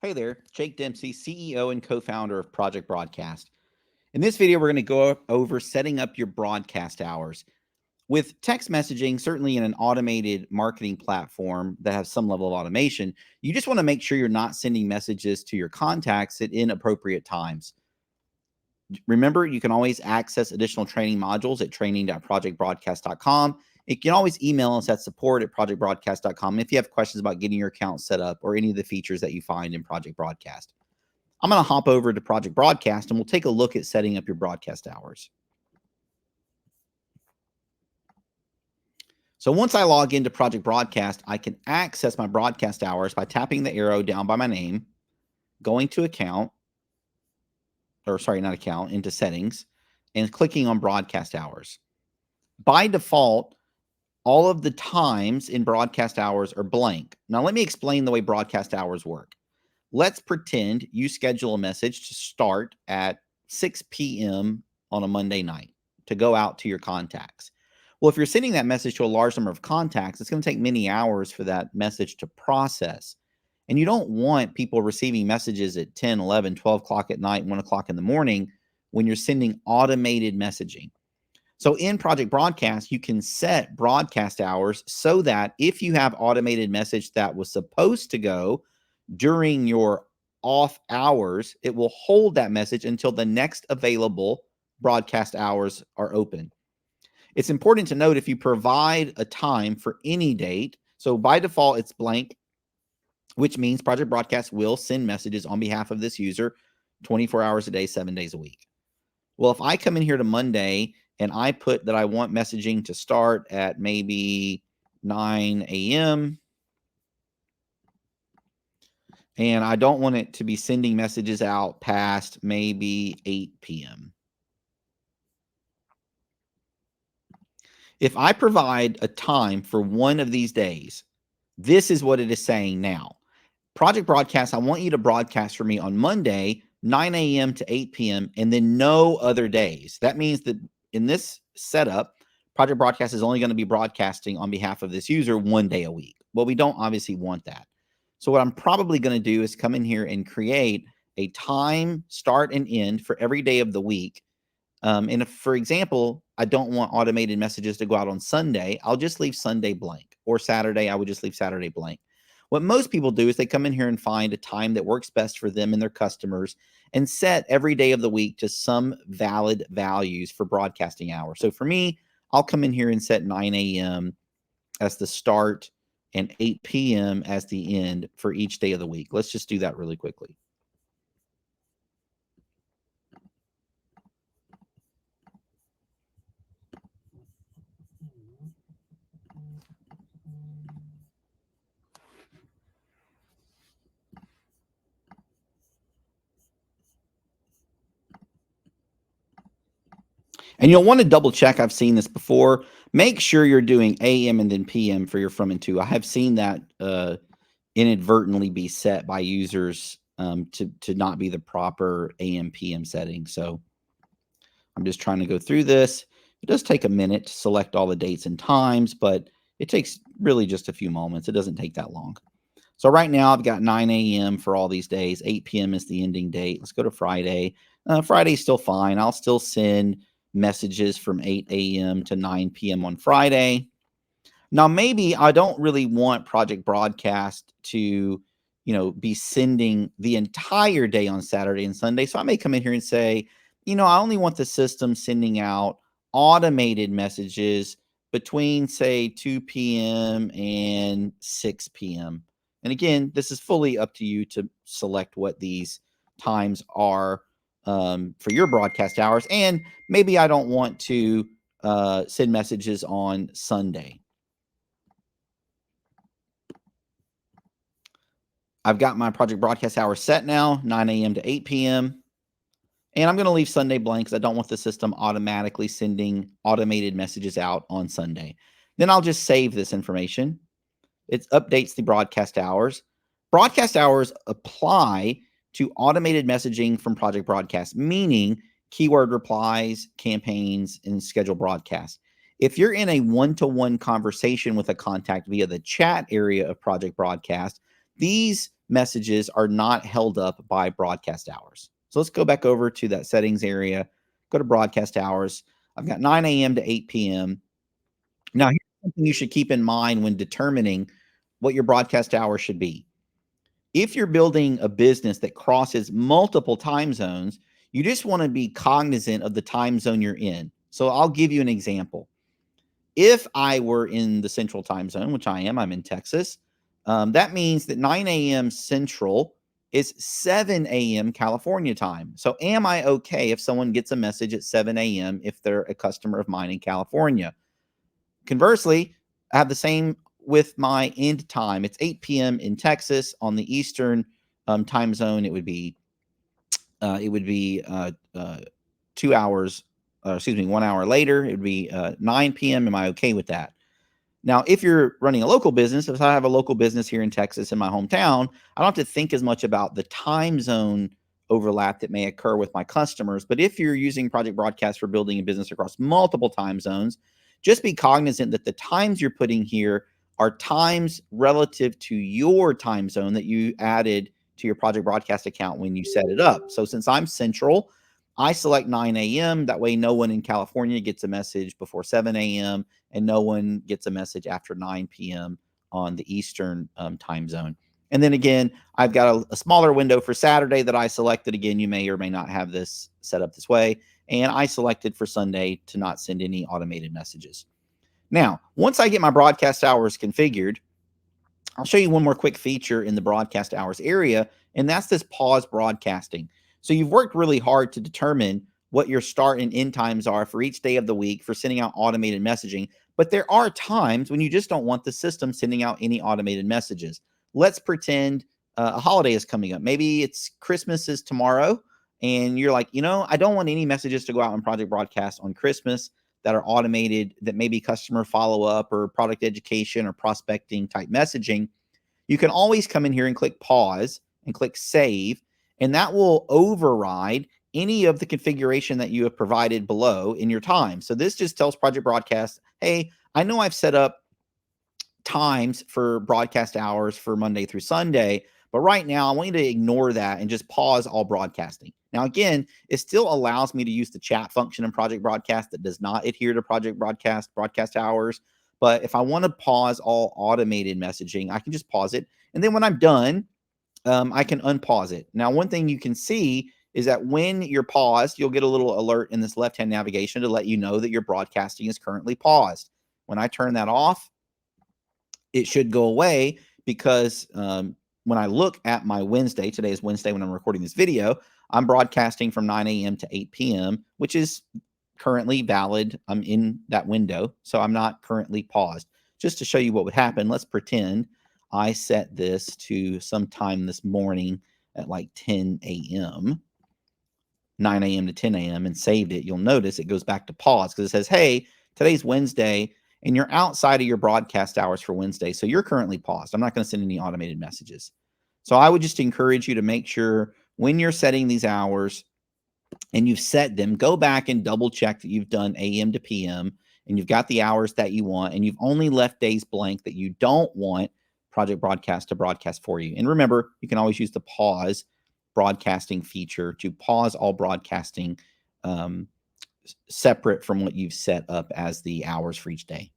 Hey there, Jake Dempsey, CEO and co-founder of Project Broadcast. In this video, we're going to go over setting up your broadcast hours. With text messaging, certainly in an automated marketing platform that has some level of automation, you just want to make sure you're not sending messages to your contacts at inappropriate times. Remember, you can always access additional training modules at training.projectbroadcast.com. You can always email us at support@projectbroadcast.com if you have questions about getting your account set up or any of the features that you find in Project Broadcast. I'm going to hop over to Project Broadcast and we'll take a look at setting up your broadcast hours. So once I log into Project Broadcast, I can access my broadcast hours by tapping the arrow down by my name, going to account, or sorry, not account, into settings, and clicking on broadcast hours. By default, all of the times in broadcast hours are blank. Now, let me explain the way broadcast hours work. Let's pretend you schedule a message to start at 6 p.m. on a Monday night to go out to your contacts. Well, if you're sending that message to a large number of contacts, it's going to take many hours for that message to process. And you don't want people receiving messages at 10, 11, 12 o'clock at night, 1 o'clock in the morning when you're sending automated messaging. So in Project Broadcast, you can set broadcast hours so that if you have automated message that was supposed to go during your off hours, it will hold that message until the next available broadcast hours are open. It's important to note if you provide a time for any date, so by default, it's blank, which means Project Broadcast will send messages on behalf of this user 24 hours a day, 7 days a week. Well, if I come in here to Monday and I put that I want messaging to start at maybe 9 a.m. and I don't want it to be sending messages out past maybe 8 p.m. If I provide a time for one of these days, this is what it is saying now. Project Broadcast, I want you to broadcast for me on Monday, 9 a.m. to 8 p.m., and then no other days. That means that in this setup, Project Broadcast is only going to be broadcasting on behalf of this user 1 day a week. Well, we don't obviously want that. So what I'm probably going to do is come in here and create a time, start and end for every day of the week. And if, for example, I don't want automated messages to go out on Sunday, I'll just leave Sunday blank. Or Saturday, I would just leave Saturday blank. What most people do is they come in here and find a time that works best for them and their customers and set every day of the week to some valid values for broadcasting hours. So for me, I'll come in here and set 9 a.m. as the start and 8 p.m. as the end for each day of the week. Let's just do that really quickly. And you'll want to double check. I've seen this before. Make sure you're doing AM and then PM for your from and to. I have seen that inadvertently be set by users to not be the proper AM PM setting. So I'm just trying to go through this. It does take a minute to select all the dates and times, but it takes really just a few moments. It doesn't take that long. So right now I've got 9 a.m. for all these days. 8 p.m. is the ending date. Let's go to Friday. Friday's still fine. I'll still send messages from 8 a.m. to 9 p.m. on Friday. Now, maybe I don't really want Project Broadcast to, be sending the entire day on Saturday and Sunday. So I may come in here and say, I only want the system sending out automated messages between, say, 2 p.m. and 6 p.m. And again, this is fully up to you to select what these times are for your broadcast hours. And maybe I don't want to send messages on Sunday. I've got my Project Broadcast hour set now, 9 a.m. to 8 p.m. And I'm going to leave Sunday blank because I don't want the system automatically sending automated messages out on Sunday. Then I'll just save this information. It updates the broadcast hours. Broadcast hours apply to automated messaging from Project Broadcast, meaning keyword replies, campaigns, and scheduled broadcasts. If you're in a one-to-one conversation with a contact via the chat area of Project Broadcast, these messages are not held up by broadcast hours. So let's go back over to that settings area, go to broadcast hours. I've got 9 a.m. to 8 p.m. Now, here's something you should keep in mind when determining what your broadcast hour should be. If you're building a business that crosses multiple time zones, you just want to be cognizant of the time zone you're in. So I'll give you an example. If I were in the central time zone, which I am, I'm in Texas, that means that 9 a.m. Central is 7 a.m. California time. So am I okay if someone gets a message at 7 a.m. if they're a customer of mine in California? Conversely, I have the same with my end time. It's 8 p.m. in Texas. On the Eastern time zone, it would be 2 hours, excuse me, 1 hour later. It would be 9 p.m. Am I okay with that? Now, if you're running a local business, if I have a local business here in Texas in my hometown, I don't have to think as much about the time zone overlap that may occur with my customers. But if you're using Project Broadcast for building a business across multiple time zones, just be cognizant that the times you're putting here are times relative to your time zone that you added to your Project Broadcast account when you set it up. So since I'm central, I select 9 a.m. That way, no one in California gets a message before 7 a.m. and no one gets a message after 9 p.m. on the Eastern time zone. And then again, I've got a smaller window for Saturday that I selected. Again, you may or may not have this set up this way. And I selected for Sunday to not send any automated messages. Now, once I get my broadcast hours configured, I'll show you one more quick feature in the broadcast hours area, and that's this pause broadcasting. So you've worked really hard to determine what your start and end times are for each day of the week for sending out automated messaging. But there are times when you just don't want the system sending out any automated messages. Let's pretend a holiday is coming up. Maybe it's Christmas is tomorrow, and you're like, I don't want any messages to go out on Project Broadcast on Christmas that are automated, that maybe customer follow-up or product education or prospecting type messaging. You can always come in here and click pause and click save, and that will override any of the configuration that you have provided below in your time. So this just tells Project Broadcast, hey, I know I've set up times for broadcast hours for Monday through Sunday, but right now I want you to ignore that and just pause all broadcasting. Now, again, it still allows me to use the chat function in Project Broadcast that does not adhere to Project broadcast hours. But if I want to pause all automated messaging, I can just pause it. And then when I'm done, I can unpause it. Now, one thing you can see is that when you're paused, you'll get a little alert in this left-hand navigation to let you know that your broadcasting is currently paused. When I turn that off, it should go away because when I look at my Wednesday, today is Wednesday when I'm recording this video, I'm broadcasting from 9 a.m. to 8 p.m., which is currently valid. I'm in that window, so I'm not currently paused. Just to show you what would happen, let's pretend I set this to sometime this morning at like 10 a.m., 9 a.m. to 10 a.m. and saved it. You'll notice it goes back to pause because it says, hey, today's Wednesday, and you're outside of your broadcast hours for Wednesday, so you're currently paused. I'm not going to send any automated messages. So I would just encourage you to make sure when you're setting these hours and you've set them, go back and double check that you've done AM to PM and you've got the hours that you want and you've only left days blank that you don't want Project Broadcast to broadcast for you. And remember, you can always use the pause broadcasting feature to pause all broadcasting separate from what you've set up as the hours for each day.